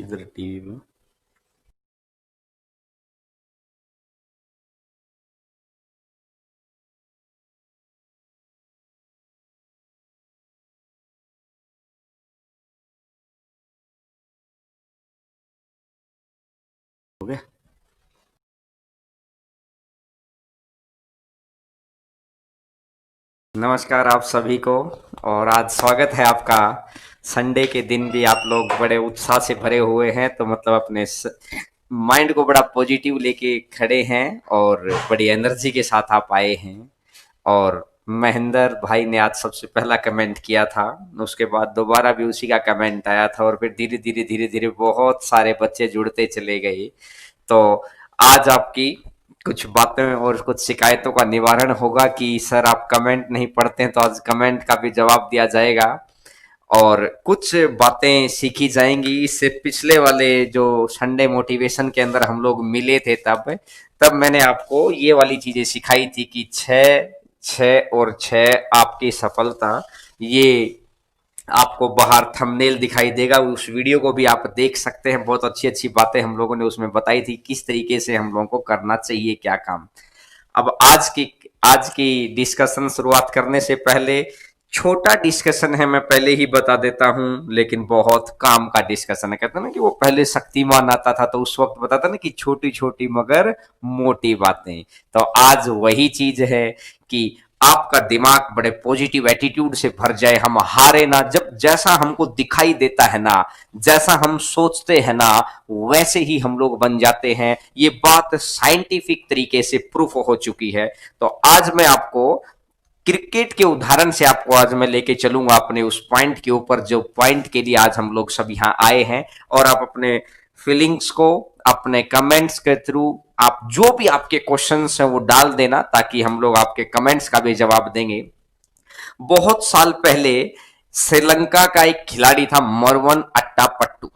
इधर टीवी में। हो गया। नमस्कार आप सभी को। और आज स्वागत है आपका। संडे के दिन भी आप लोग बड़े उत्साह से भरे हुए हैं, तो मतलब अपने माइंड को बड़ा पॉजिटिव लेके खड़े हैं और बड़ी एनर्जी के साथ आप आए हैं। और महेंद्र भाई ने आज सबसे पहला कमेंट किया था, उसके बाद दोबारा भी उसी का कमेंट आया था और फिर धीरे धीरे बहुत सारे बच्चे जुड़ते चले गए। तो आज आपकी कुछ बातें और कुछ शिकायतों का निवारण होगा कि सर आप कमेंट नहीं पढ़ते हैं, तो आज कमेंट का भी जवाब दिया जाएगा और कुछ बातें सीखी जाएंगी। इससे पिछले वाले जो संडे मोटिवेशन के अंदर हम लोग मिले थे, तब तब मैंने आपको ये वाली चीजें सिखाई थी कि छः छः और छः आपकी सफलता। ये आपको बाहर थंबनेल दिखाई देगा, उस वीडियो को भी आप देख सकते हैं। बहुत अच्छी अच्छी बातें हम लोगों ने उसमें बताई थी, किस तरीके से हम लोगों को करना चाहिए क्या काम। अब आज की डिस्कशन शुरुआत करने से पहले छोटा डिस्कशन है, मैं पहले ही बता देता हूं, लेकिन बहुत काम का डिस्कशन है। कहते हैं ना कि वो पहले शक्तिमान आता था तो उस वक्त बताता ना कि छोटी छोटी मगर मोटी बातें। तो आज वही चीज है कि आपका दिमाग बड़े पॉजिटिव एटीट्यूड से भर जाए, हम हारे ना। जब जैसा हमको दिखाई देता है ना, जैसा हम सोचते हैं ना, वैसे ही हम लोग बन जाते हैं। ये बात साइंटिफिक तरीके से प्रूफ हो चुकी है। तो आज मैं आपको क्रिकेट के उदाहरण से आपको आज मैं लेके चलूंगा अपने उस पॉइंट के ऊपर, जो पॉइंट के लिए आज हम लोग सब यहाँ आए हैं। और आप अपने फीलिंग्स को अपने कमेंट्स के थ्रू, आप जो भी आपके क्वेश्चंस हैं वो डाल देना, ताकि हम लोग आपके कमेंट्स का भी जवाब देंगे। बहुत साल पहले श्रीलंका का एक खिलाड़ी था, मरवन अट्टापट्टू।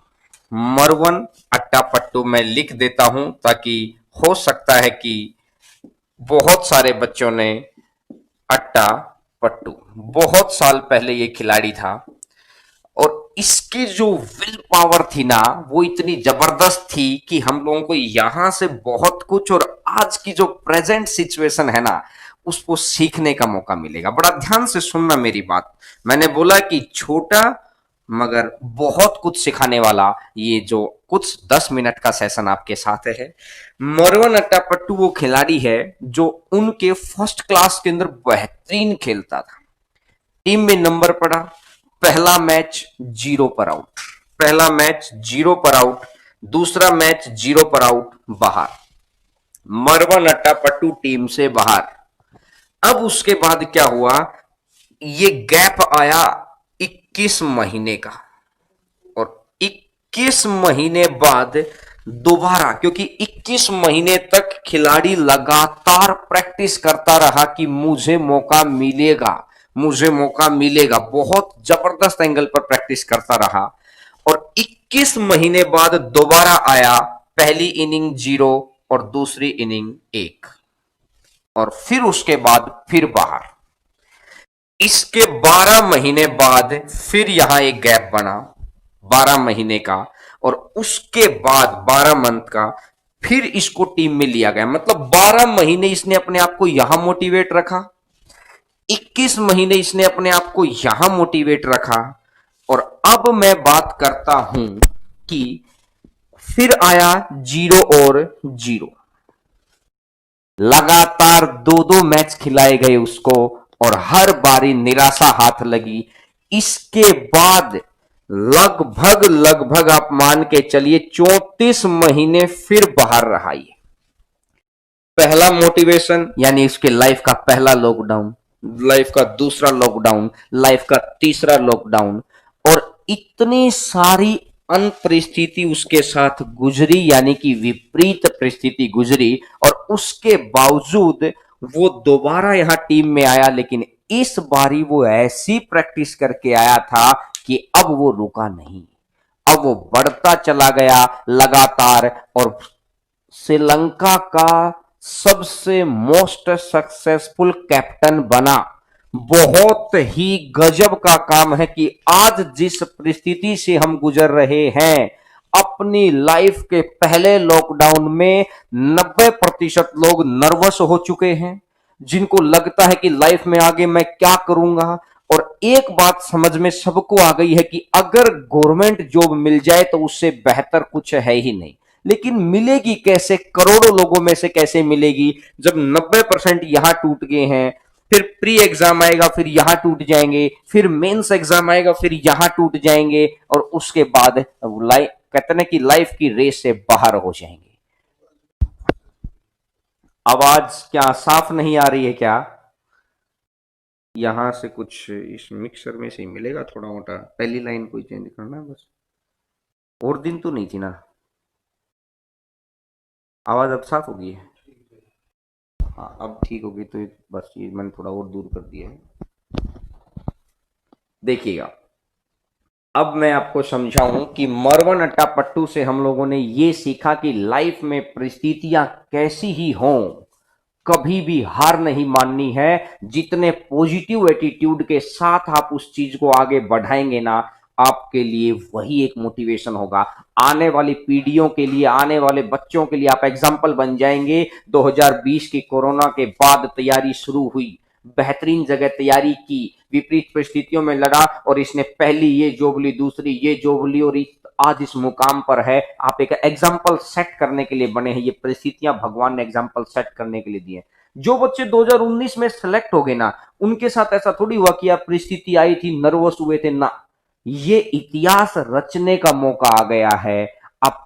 मरवन अट्टापट्टू मैं लिख देता हूं, ताकि हो सकता है कि बहुत सारे बच्चों ने अट्टा पट्टू, बहुत साल पहले ये खिलाड़ी था। और इसकी जो विल पावर थी ना, वो इतनी जबरदस्त थी कि हम लोगों को यहां से बहुत कुछ, और आज की जो प्रेजेंट सिचुएशन है ना, उसको सीखने का मौका मिलेगा। बड़ा ध्यान से सुनना मेरी बात। मैंने बोला कि छोटा मगर बहुत कुछ सिखाने वाला ये जो कुछ 10 मिनट का सेशन आपके साथ है। मोरवन अट्टापट्टू वो खिलाड़ी है जो उनके फर्स्ट क्लास के अंदर बेहतरीन खेलता था। टीम में नंबर पड़ा, पहला मैच 0 पर आउट, पहला मैच 0 पर आउट, दूसरा मैच 0 पर आउट, बाहर। मरवन अट्टापट्टू टीम से बाहर। अब उसके बाद क्या हुआ, ये गैप आया 21 महीने का। और 21 महीने बाद दोबारा, क्योंकि 21 महीने तक खिलाड़ी लगातार प्रैक्टिस करता रहा कि मुझे मौका मिलेगा, मुझे मौका मिलेगा, बहुत जबरदस्त एंगल पर प्रैक्टिस करता रहा। और 21 महीने बाद दोबारा आया, पहली इनिंग 0 और दूसरी इनिंग 1, और फिर उसके बाद फिर बाहर। इसके 12 महीने बाद फिर यहां एक गैप बना 12 महीने का, और उसके बाद 12 मंथ का फिर इसको टीम में लिया गया। मतलब 12 महीने इसने अपने आप को यहां मोटिवेट रखा, 21 महीने इसने अपने आप को यहां मोटिवेट रखा। और अब मैं बात करता हूं कि फिर आया 0 और 0, लगातार दो दो मैच खिलाए गए उसको, और हर बारी निराशा हाथ लगी। इसके बाद लगभग लगभग आप मान के चलिए 34 महीने फिर बाहर रहा ये। पहला मोटिवेशन यानी उसके लाइफ का पहला लॉकडाउन, लाइफ का दूसरा लॉकडाउन, लाइफ का तीसरा लॉकडाउन, और इतनी सारी परिस्थिति उसके साथ गुजरी, यानी कि विपरीत परिस्थिति गुजरी, और उसके बावजूद वो दोबारा यहां टीम में आया। लेकिन इस बारी वो ऐसी प्रैक्टिस करके आया था कि अब वो रुका नहीं, अब वो बढ़ता चला गया लगातार, और श्रीलंका का सबसे मोस्ट सक्सेसफुल कैप्टन बना। बहुत ही गजब का काम है कि आज जिस परिस्थिति से हम गुजर रहे हैं, अपनी लाइफ के पहले लॉकडाउन में 90% लोग नर्वस हो चुके हैं, जिनको लगता है कि लाइफ में आगे मैं क्या करूंगा। और एक बात समझ में सबको आ गई है कि अगर गवर्नमेंट जॉब मिल जाए तो उससे बेहतर कुछ है ही नहीं। लेकिन मिलेगी कैसे, करोड़ों लोगों में से कैसे मिलेगी, जब 90% यहां टूट गए हैं। फिर प्री एग्जाम आएगा, फिर यहां टूट जाएंगे, फिर मेंस एग्जाम आएगा, फिर यहां टूट जाएंगे, और उसके बाद लाइफ, कहते हैं कि लाइफ की रेस से बाहर हो जाएंगे। आवाज क्या साफ नहीं आ रही है क्या? यहां से कुछ इस मिक्सर में से ही मिलेगा थोड़ा मोटा, पहली लाइन कोई चेंज करना है बस। और दिन तो नहीं थी ना? आवाज अब साफ होगी है? हाँ अब ठीक होगी, तो बस ये मैंने थोड़ा और दूर कर दिया है। देखिएगा, अब मैं आपको समझाऊं कि मरवन अट्टापट्टू से हम लोगों ने ये सीखा कि लाइफ में परिस्थितियां कैसी ही हों, कभी भी हार नहीं माननी है। जितने पॉजिटिव एटीट्यूड के साथ आप उस चीज को आगे बढ़ाएंगे ना, आपके लिए वही एक मोटिवेशन होगा। आने वाली पीढ़ियों के लिए, आने वाले बच्चों के लिए आप एग्जाम्पल बन जाएंगे। 2020 की कोरोना के बाद तैयारी शुरू हुई, बेहतरीन जगह तैयारी की, विपरीत परिस्थितियों में लड़ा, और इसने पहली ये जॉब ली, दूसरी ये जॉब ली, और आज इस मुकाम पर है। आप एक एग्जाम्पल सेट करने के लिए बने हैं। ये परिस्थितियां भगवान ने एग्जाम्पल सेट करने के लिए दी है। जो बच्चे 2019 में सेलेक्ट हो गए ना, उनके साथ ऐसा थोड़ी हुआ कि आप परिस्थिति आई थी, नर्वस हुए थे ना। ये इतिहास रचने का मौका आ गया है। अब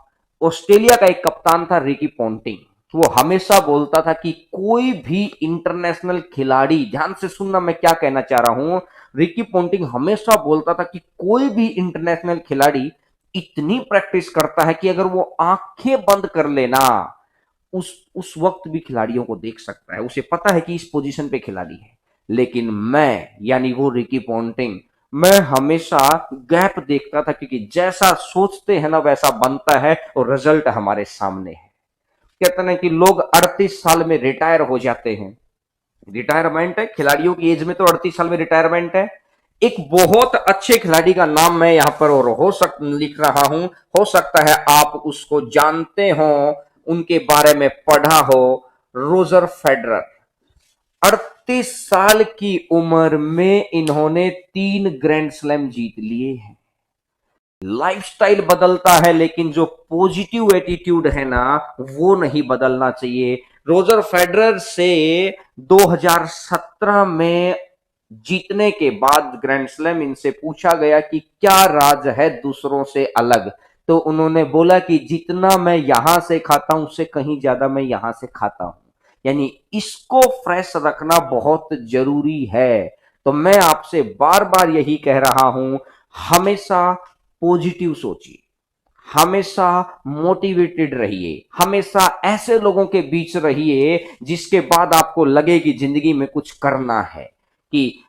ऑस्ट्रेलिया का एक कप्तान था रिकी पॉन्टिंग, वो हमेशा बोलता था कि कोई भी इंटरनेशनल खिलाड़ी, ध्यान से सुनना मैं क्या कहना चाह रहा हूं, रिकी पॉन्टिंग हमेशा बोलता था कि कोई भी इंटरनेशनल खिलाड़ी इतनी प्रैक्टिस करता है कि अगर वो आंखें बंद कर लेना, उस वक्त भी खिलाड़ियों को देख सकता है, उसे पता है कि इस पोजीशन पे खिलाड़ी है। लेकिन मैं, यानी वो रिकी पॉन्टिंग, मैं हमेशा गैप देखता था, क्योंकि जैसा सोचते हैं ना वैसा बनता है, और रिजल्ट हमारे सामने है। कहते हैं कि लोग 38 साल में रिटायर हो जाते हैं। रिटायरमेंट है, खिलाड़ियों की एज में तो 38 साल में रिटायरमेंट है। एक बहुत अच्छे खिलाड़ी का नाम मैं यहां पर और लिख रहा हूं, हो सकता है आप उसको जानते हो, उनके बारे में पढ़ा हो। रोजर फेडरर, 38 साल की उम्र में इन्होंने 3 ग्रैंड स्लैम जीत लिए हैं। लाइफस्टाइल बदलता है, लेकिन जो पॉजिटिव एटीट्यूड है ना, वो नहीं बदलना चाहिए। रोजर फेडरर से 2017 में जीतने के बाद ग्रैंड स्लैम, इनसे पूछा गया कि क्या राज है दूसरों से अलग, तो उन्होंने बोला कि जितना मैं यहां से खाता हूं उससे कहीं ज्यादा मैं यहां से खाता हूं। यानी इसको फ्रेश रखना बहुत जरूरी है। तो मैं आपसे बार बार यही कह रहा हूं, हमेशा पॉजिटिव सोचिए, हमेशा मोटिवेटेड रहिए, हमेशा ऐसे लोगों के बीच रहिए जिसके बाद आपको लगे कि जिंदगी में कुछ करना है। कि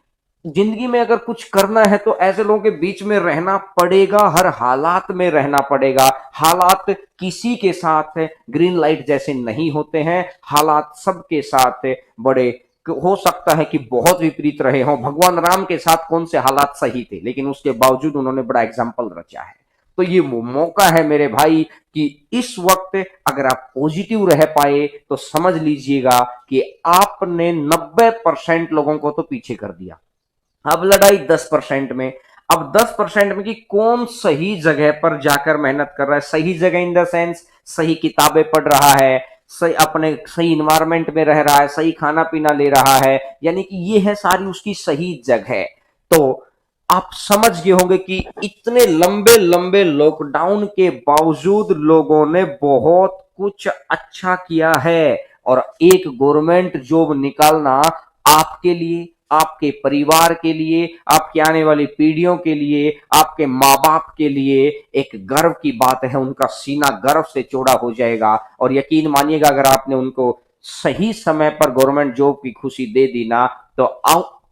जिंदगी में अगर कुछ करना है तो ऐसे लोगों के बीच में रहना पड़ेगा, हर हालात में रहना पड़ेगा। हालात किसी के साथ ग्रीन लाइट जैसे नहीं होते हैं, हालात सबके साथ बड़े, हो सकता है कि बहुत विपरीत रहे हों। भगवान राम के साथ कौन से हालात सही थे, लेकिन उसके बावजूद उन्होंने बड़ा एग्जाम्पल रचा है। तो ये वो मौका है मेरे भाई कि इस वक्त अगर आप पॉजिटिव रह पाए तो समझ लीजिएगा कि आपने 90% लोगों को तो पीछे कर दिया। अब लड़ाई 10% में। अब 10% में कि कौन सही जगह पर जाकर मेहनत कर रहा है, सही जगह इन द सेंस सही किताबें पढ़ रहा है, सही अपने सही इन्वायरमेंट में रह रहा है, सही खाना पीना ले रहा है, यानी कि ये है सारी उसकी सही जगह। तो आप समझ गए होंगे कि इतने लंबे लंबे लॉकडाउन के बावजूद लोगों ने बहुत कुछ अच्छा किया है। और एक गवर्नमेंट जॉब निकालना आपके लिए, आपके परिवार के लिए, आपकी आने वाली पीढ़ियों के लिए, आपके माँ बाप के लिए एक गर्व की बात है। उनका सीना गर्व से चौड़ा हो जाएगा। और यकीन मानिएगा, अगर आपने उनको सही समय पर गवर्नमेंट जॉब की खुशी दे दी ना, तो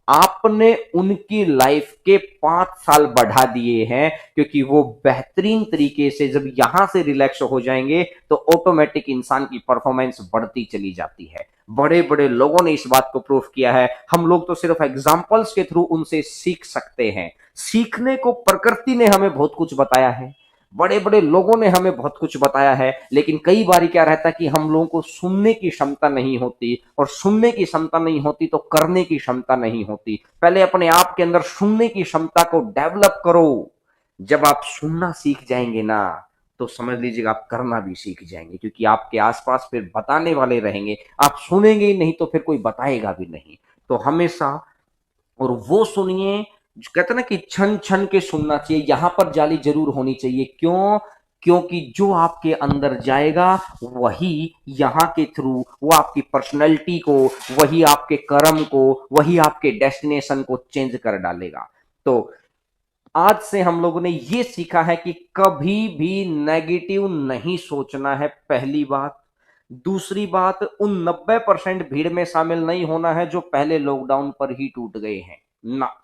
आपने उनकी लाइफ के 5 साल बढ़ा दिए हैं। क्योंकि वो बेहतरीन तरीके से जब यहां से रिलैक्स हो जाएंगे तो ऑटोमेटिक इंसान की परफॉर्मेंस बढ़ती चली जाती है। बड़े बड़े लोगों ने इस बात को प्रूफ किया है। हम लोग तो सिर्फ एग्जाम्पल्स के थ्रू उनसे सीख सकते हैं। सीखने को प्रकृति ने हमें बहुत कुछ बताया है। बड़े बड़े लोगों ने हमें बहुत कुछ बताया है, लेकिन कई बार क्या रहता है कि हम लोगों को सुनने की क्षमता नहीं होती, और सुनने की क्षमता नहीं होती तो करने की क्षमता नहीं होती। पहले अपने आप के अंदर सुनने की क्षमता को डेवलप करो। जब आप सुनना सीख जाएंगे ना, तो समझ लीजिएगा आप करना भी सीख जाएंगे, क्योंकि आपके आसपास फिर बताने वाले रहेंगे। आप सुनेंगे ही नहीं तो फिर कोई बताएगा भी नहीं। तो हमेशा, और वो सुनिए जो कहते हैं ना कि छन छन के सुनना चाहिए, यहां पर जाली जरूर होनी चाहिए। क्यों? क्योंकि जो आपके अंदर जाएगा वही यहां के थ्रू वो आपकी पर्सनैलिटी को, वही आपके कर्म को, वही आपके डेस्टिनेशन को चेंज कर डालेगा। तो आज से हम लोगों ने ये सीखा है कि कभी भी नेगेटिव नहीं सोचना है, पहली बात। दूसरी बात, उन 90% भीड़ में शामिल नहीं होना है जो पहले लॉकडाउन पर ही टूट गए हैं ना।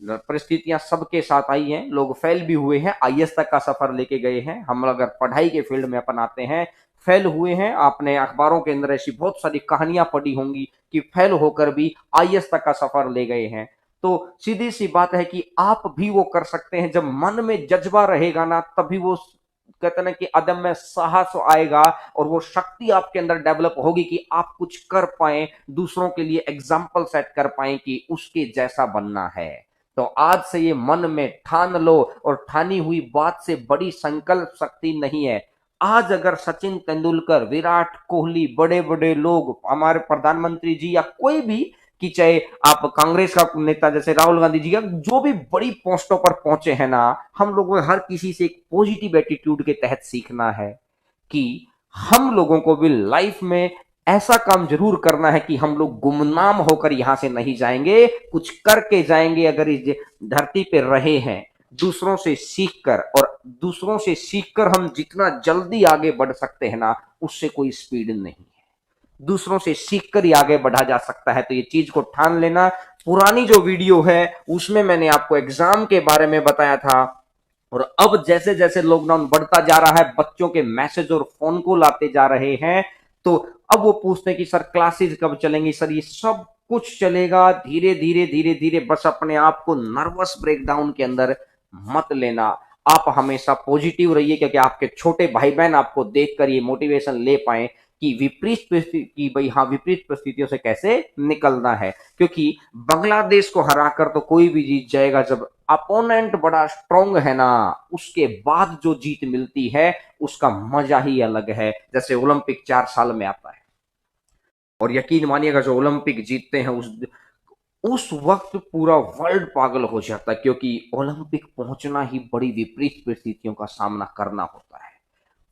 परिस्थितियां सबके साथ आई हैं, लोग फेल भी हुए हैं, आईएएस तक का सफर लेके गए हैं। हम अगर पढ़ाई के फील्ड में अपन आते हैं, फेल हुए हैं। आपने अखबारों के अंदर ऐसी बहुत सारी कहानियां पढ़ी होंगी कि फेल होकर भी आईएएस तक का सफर ले गए हैं। तो सीधी सी बात है कि आप भी वो कर सकते हैं। जब मन में जज्बा रहेगा ना, तभी वो कहते हैं ना कि अदम्य साहस आएगा, और वो शक्ति आपके अंदर डेवलप होगी कि आप कुछ कर पाए, दूसरों के लिए एग्जाम्पल सेट कर पाए कि उसके जैसा बनना है। तो आज से ये मन में ठान लो, और ठानी हुई बात से बड़ी संकल्प शक्ति नहीं है। आज अगर सचिन तेंदुलकर, विराट कोहली, बड़े बड़े लोग, हमारे प्रधानमंत्री जी, या कोई भी, कि चाहे आप कांग्रेस का नेता जैसे राहुल गांधी जी का, जो भी बड़ी पोस्टों पर पहुंचे हैं ना, हम लोगों को हर किसी से एक पॉजिटिव एटीट्यूड के तहत सीखना है कि हम लोगों को भी लाइफ में ऐसा काम जरूर करना है कि हम लोग गुमनाम होकर यहां से नहीं जाएंगे, कुछ करके जाएंगे। अगर इस धरती पे रहे हैं दूसरों से सीखकर, और दूसरों से सीखकर हम जितना जल्दी आगे बढ़ सकते हैं ना, उससे कोई स्पीड नहीं है। दूसरों से सीखकर ही आगे बढ़ा जा सकता है। तो ये चीज को ठान लेना। पुरानी जो वीडियो है उसमें मैंने आपको एग्जाम के बारे में बताया था, और अब जैसे जैसे लॉकडाउन बढ़ता जा रहा है, बच्चों के मैसेज और फोन कॉल आते जा रहे हैं, तो अब वो पूछते हैं कि सर क्लासेस कब चलेंगी। सर ये सब कुछ चलेगा धीरे धीरे धीरे धीरे। बस अपने आप को नर्वस ब्रेकडाउन के अंदर मत लेना। आप हमेशा पॉजिटिव रहिए, क्योंकि आपके छोटे भाई बहन आपको देखकर ये मोटिवेशन ले पाए कि विपरीत परिस्थिति की, भाई हाँ, विपरीत परिस्थितियों से कैसे निकलना है। क्योंकि बांग्लादेश को हराकर तो कोई भी जीत जाएगा, जब अपोनेंट बड़ा स्ट्रांग है ना, उसके बाद जो जीत मिलती है उसका मजा ही अलग है। जैसे ओलंपिक 4 साल में आता है, और यकीन मानिएगा जो ओलंपिक जीतते हैं उस वक्त पूरा वर्ल्ड पागल हो जाता है, क्योंकि ओलंपिक पहुंचना ही बड़ी विपरीत परिस्थितियों का सामना करना होता है।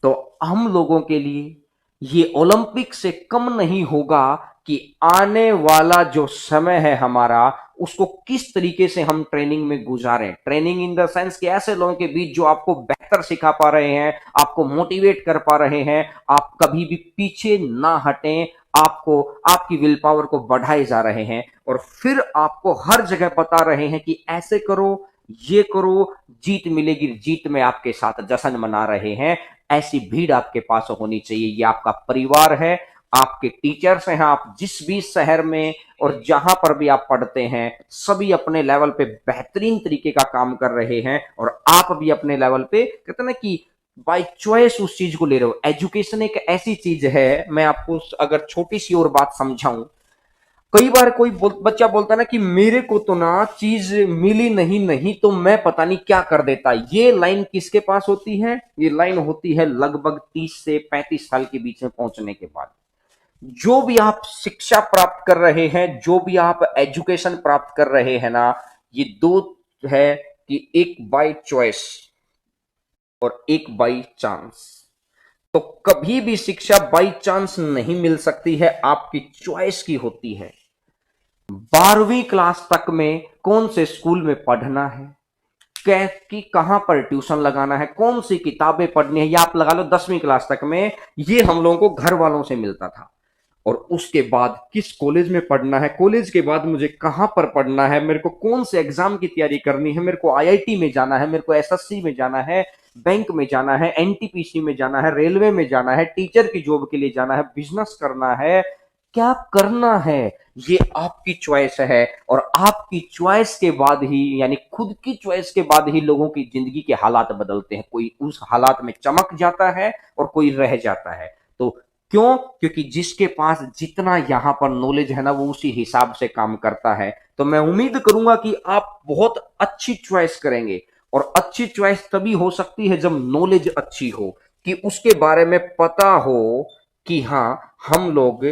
तो हम लोगों के लिए ये ओलंपिक से कम नहीं होगा कि आने वाला जो समय है हमारा, उसको किस तरीके से हम ट्रेनिंग में गुजारें। ट्रेनिंग इन द सेंस कि ऐसे लोगों के बीच जो आपको बेहतर सिखा पा रहे हैं, आपको मोटिवेट कर पा रहे हैं, आप कभी भी पीछे ना हटें, आपको आपकी विल पावर को बढ़ाए जा रहे हैं, और फिर आपको हर जगह बता रहे हैं कि ऐसे करो, ये करो, जीत मिलेगी। जीत में आपके साथ जश्न मना रहे हैं। ऐसी भीड़ आपके पास होनी चाहिए। ये आपका परिवार है, आपके टीचर्स हैं, आप जिस भी शहर में और जहां पर भी आप पढ़ते हैं, सभी अपने लेवल पे बेहतरीन तरीके का काम कर रहे हैं, और आप भी अपने लेवल पे कहते हैं ना कि बाय चॉइस उस चीज को ले रहे हो। एजुकेशन एक ऐसी चीज है, मैं आपको अगर छोटी सी और बात समझाऊं, कई बार बच्चा बोलता है ना कि मेरे को तो ना चीज मिली नहीं, नहीं तो मैं पता नहीं क्या कर देता। ये लाइन किसके पास होती है? ये लाइन होती है लगभग 30 से 35 साल के बीच में पहुंचने के बाद। जो भी आप शिक्षा प्राप्त कर रहे हैं, जो भी आप एजुकेशन प्राप्त कर रहे हैं ना, ये दो है कि एक बाय चॉइस और एक बाय चांस। तो कभी भी शिक्षा बाय चांस नहीं मिल सकती है, आपकी चॉइस की होती है। 12वीं क्लास तक में कौन से स्कूल में पढ़ना है, कि कहां पर ट्यूशन लगाना है, कौन सी किताबें पढ़नी है, या आप लगा लो 10वीं क्लास तक में ये हम लोगों को घर वालों से मिलता था। और उसके बाद किस कॉलेज में पढ़ना है, कॉलेज के बाद मुझे कहां पर पढ़ना है, मेरे को कौन से एग्जाम की तैयारी करनी है, मेरे को आईआईटी में जाना है, मेरे को एसएससी में जाना है, बैंक में जाना है, एनटीपीसी में जाना है, रेलवे में जाना है, टीचर की जॉब के लिए जाना है, बिजनेस करना है, क्या करना है, ये आपकी चॉइस है। और आपकी चॉइस के बाद ही, यानी खुद की चॉइस के बाद ही लोगों की जिंदगी के हालात बदलते हैं। कोई उस हालात में चमक जाता है और कोई रह जाता है। तो क्यों? क्योंकि जिसके पास जितना यहाँ पर नॉलेज है ना, वो उसी हिसाब से काम करता है। तो मैं उम्मीद करूंगा कि आप बहुत अच्छी चॉइस करेंगे। और अच्छी चॉइस तभी हो सकती है जब नॉलेज अच्छी हो, कि उसके बारे में पता हो कि हाँ, हम लोग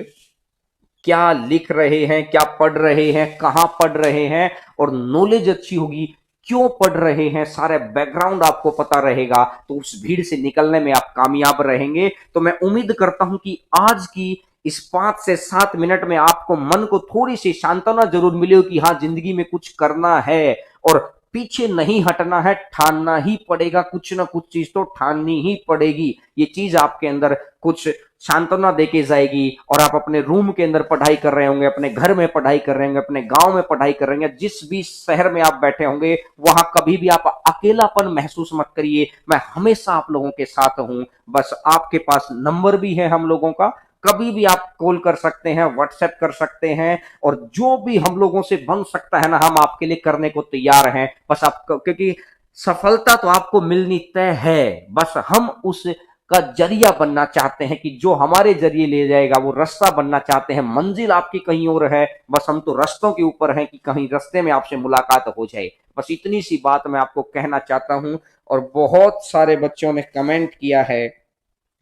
क्या लिख रहे हैं, क्या पढ़ रहे हैं, कहां पढ़ रहे हैं। और नॉलेज अच्छी होगी, क्यों पढ़ रहे हैं, सारे बैकग्राउंड आपको पता रहेगा, तो उस भीड़ से निकलने में आप कामयाब रहेंगे। तो मैं उम्मीद करता हूं कि आज की इस 5 से 7 मिनट में आपको मन को थोड़ी सी सांत्वना जरूर मिली हो कि हाँ, जिंदगी में कुछ करना है और पीछे नहीं हटना है, ठानना ही पड़ेगा, कुछ ना कुछ चीज तो ठाननी ही पड़ेगी। ये चीज आपके अंदर कुछ सांत्वना देके जाएगी। और आप अपने रूम के अंदर पढ़ाई कर रहे होंगे, अपने घर में पढ़ाई कर रहे होंगे, अपने गांव में पढ़ाई कर रहे होंगे, जिस भी शहर में आप बैठे होंगे, वहां कभी भी आप अकेलापन महसूस मत करिए। मैं हमेशा आप लोगों के साथ हूं। बस आपके पास नंबर भी है हम लोगों का, कभी भी आप कॉल कर सकते हैं, व्हाट्सएप कर सकते हैं। और जो भी हम लोगों से बन सकता है ना, हम आपके लिए करने को तैयार हैं। बस आप, क्योंकि सफलता तो आपको मिलनी तय है, बस हम उस का जरिया बनना चाहते हैं, कि जो हमारे जरिए ले जाएगा वो रास्ता बनना चाहते हैं। मंजिल आपकी कहीं और है, बस हम तो रास्तों के ऊपर हैं कि कहीं रास्ते में आपसे मुलाकात हो जाए। बस इतनी सी बात मैं आपको कहना चाहता हूं। और बहुत सारे बच्चों ने कमेंट किया है।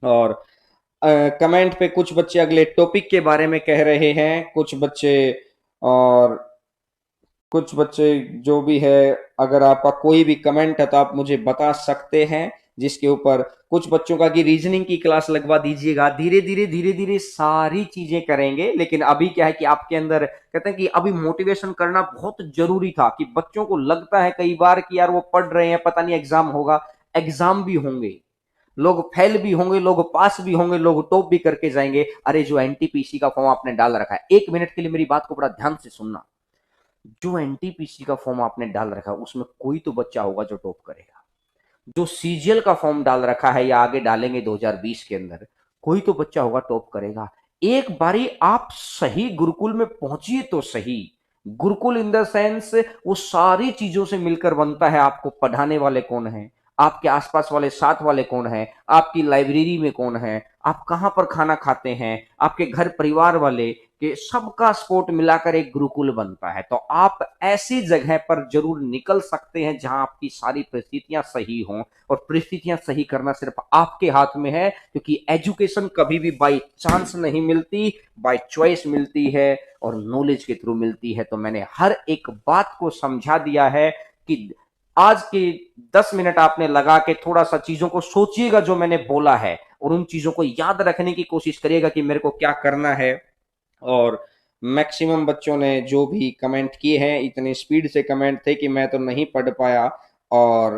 और कमेंट पे कुछ बच्चे अगले टॉपिक के बारे में कह रहे हैं, कुछ बच्चे, और कुछ बच्चे जो भी है, अगर आपका कोई भी कमेंट है तो आप मुझे बता सकते हैं, जिसके ऊपर कुछ बच्चों का कि रीजनिंग की क्लास लगवा दीजिएगा। धीरे धीरे सारी चीजें करेंगे। लेकिन अभी क्या है कि आपके अंदर, कहते हैं कि अभी मोटिवेशन करना बहुत जरूरी था, कि बच्चों को लगता है कई बार कि यार वो पढ़ रहे हैं, पता नहीं एग्जाम होगा। एग्जाम भी होंगे, लोग फेल भी होंगे, लोग पास भी होंगे, लोग टॉप भी करके जाएंगे। अरे जो एनटीपीसी का फॉर्म आपने डाल रखा है, 1 मिनट के लिए मेरी बात को बड़ा ध्यान से सुनना। जो एनटीपीसी का फॉर्म आपने डाल रखा है, उसमें कोई तो बच्चा होगा जो टॉप करेगा। जो सीजीएल का फॉर्म डाल रखा है या आगे डालेंगे 2020 के अंदर, कोई तो बच्चा होगा टॉप करेगा। एक बारी आप सही गुरुकुल में पहुंचिए तो सही। गुरुकुल इन द सेंस, वो सारी चीजों से मिलकर बनता है। आपको पढ़ाने वाले कौन है, आपके आसपास वाले साथ वाले कौन है, आपकी लाइब्रेरी में कौन है, आप कहां पर खाना खाते हैं, आपके घर परिवार वाले, कि सबका सपोर्ट मिलाकर एक गुरुकुल बनता है। तो आप ऐसी जगह पर जरूर निकल सकते हैं जहां आपकी सारी परिस्थितियां सही हों। और परिस्थितियां सही करना सिर्फ आपके हाथ में है, क्योंकि एजुकेशन कभी भी बाई चांस नहीं मिलती, बाई चॉइस मिलती है, और नॉलेज के थ्रू मिलती है। तो मैंने हर एक बात को समझा दिया है कि आज के 10 मिनट आपने लगा के थोड़ा सा चीजों को सोचिएगा जो मैंने बोला है, और उन चीजों को याद रखने की कोशिश करिएगा कि मेरे को क्या करना है। और मैक्सिमम बच्चों ने जो भी कमेंट किए हैं, इतनी स्पीड से कमेंट थे कि मैं तो नहीं पढ़ पाया। और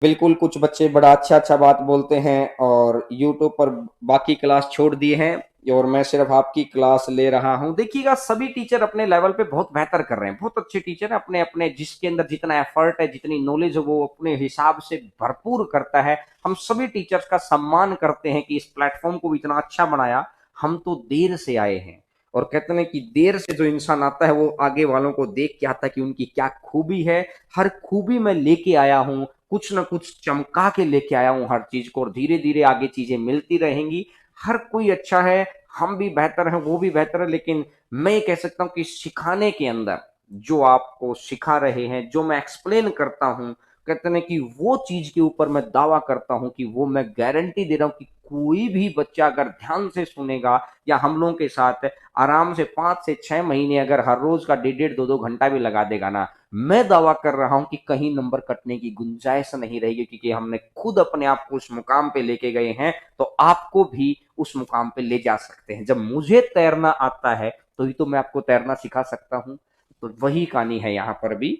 बिल्कुल कुछ बच्चे बड़ा अच्छा अच्छा बात बोलते हैं, और यूट्यूब पर बाकी क्लास छोड़ दिए हैं, और मैं सिर्फ आपकी क्लास ले रहा हूं। देखिएगा, सभी टीचर अपने लेवल पे बहुत बेहतर कर रहे हैं, बहुत अच्छे टीचर हैं, अपने अपने जिसके अंदर जितना एफर्ट है, जितनी नॉलेज है, वो अपने हिसाब से भरपूर करता है। हम सभी टीचर्स का सम्मान करते हैं कि इस प्लेटफॉर्म को इतना अच्छा बनाया। हम तो देर से आए हैं, और कहते हैं कि देर से जो इंसान आता है वो आगे वालों को देख के आता है कि उनकी क्या खूबी है। हर खूबी मैं लेके आया हूं, कुछ ना कुछ चमका के लेके आया हूं हर चीज को, और धीरे धीरे आगे चीजें मिलती रहेंगी। हर कोई अच्छा है, हम भी बेहतर हैं, वो भी बेहतर है। लेकिन मैं ये कह सकता हूं कि सिखाने के अंदर जो आपको सिखा रहे हैं, जो मैं एक्सप्लेन करता हूं, कहते हैं कि वो चीज के ऊपर मैं दावा करता हूं कि वो मैं गारंटी दे रहा हूं कि कोई भी बच्चा अगर ध्यान से सुनेगा, या हम लोगों के साथ आराम से 5 से 6 महीने अगर हर रोज का 1.5 2 2 घंटा भी लगा देगा ना, मैं दावा कर रहा हूं कि कहीं नंबर कटने की गुंजाइश नहीं रहेगी। क्योंकि हमने खुद अपने आप को उस मुकाम पे लेके गए हैं, तो आपको भी उस मुकाम पे ले जा सकते हैं। जब मुझे तैरना आता है तो ही तो मैं आपको तैरना सिखा सकता हूं। तो वही कहानी है यहाँ पर भी।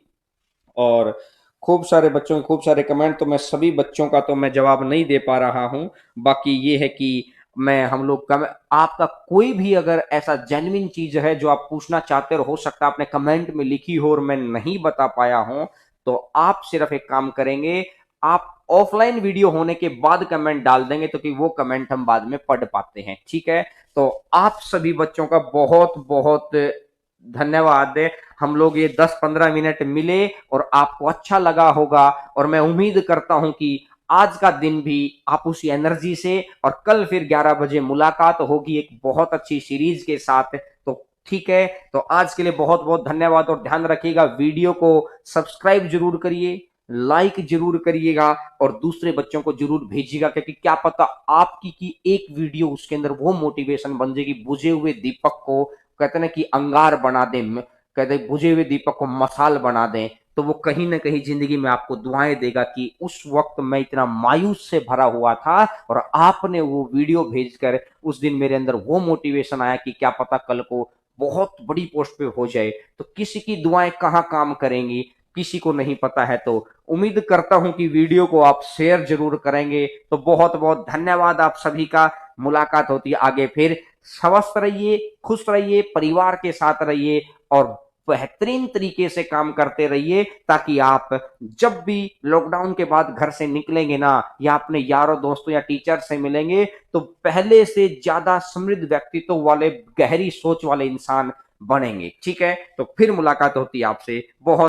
और खूब सारे बच्चों के खूब सारे कमेंट, तो मैं सभी बच्चों का तो मैं जवाब नहीं दे पा रहा हूं। बाकी ये है कि मैं हम लोग का, आपका कोई भी अगर ऐसा जेन्युइन चीज है जो आप पूछना चाहते हो सकता है आपने कमेंट में लिखी हो और मैं नहीं बता पाया हूं, तो आप सिर्फ एक काम करेंगे, आप ऑफलाइन वीडियो होने के बाद कमेंट डाल देंगे तो कि वो कमेंट हम बाद में पढ़ पाते हैं। ठीक है, तो आप सभी बच्चों का बहुत बहुत धन्यवाद। हम लोग ये 10-15 मिनट मिले और आपको अच्छा लगा होगा, और मैं उम्मीद करता हूं कि आज का दिन भी आप उसी एनर्जी से, और कल फिर 11 बजे मुलाकात होगी एक बहुत अच्छी सीरीज के साथ। तो ठीक है, तो आज के लिए बहुत बहुत धन्यवाद, और ध्यान रखिएगा वीडियो को सब्सक्राइब जरूर करिए, लाइक जरूर करिएगा, और दूसरे बच्चों को जरूर भेजिएगा, क्योंकि क्या पता आपकी की एक वीडियो उसके अंदर वो मोटिवेशन बन जाएगी, बुझे हुए दीपक को कहते ना कि अंगार बना दे, कहते बुझे हुए दीपक को मसाल बना दें, तो वो कहीं ना कहीं जिंदगी में आपको दुआएं देगा कि उस वक्त मैं इतना मायूस से भरा हुआ था और आपने वो वीडियो भेजकर उस दिन मेरे अंदर वो मोटिवेशन आया कि क्या पता कल को बहुत बड़ी पोस्ट पे हो जाए। तो किसी की दुआएं कहाँ काम करेंगी किसी को नहीं पता है। तो उम्मीद करता हूं कि वीडियो को आप शेयर जरूर करेंगे। तो बहुत बहुत धन्यवाद आप सभी का। मुलाकात होती है आगे फिर। स्वस्थ रहिए, खुश रहिए, परिवार के साथ रहिए, और बेहतरीन तरीके से काम करते रहिए, ताकि आप जब भी लॉकडाउन के बाद घर से निकलेंगे ना, या अपने यारों दोस्तों या टीचर से मिलेंगे, तो पहले से ज्यादा समृद्ध व्यक्तित्व वाले, गहरी सोच वाले इंसान बनेंगे। ठीक है, तो फिर मुलाकात होती है आपसे। बहुत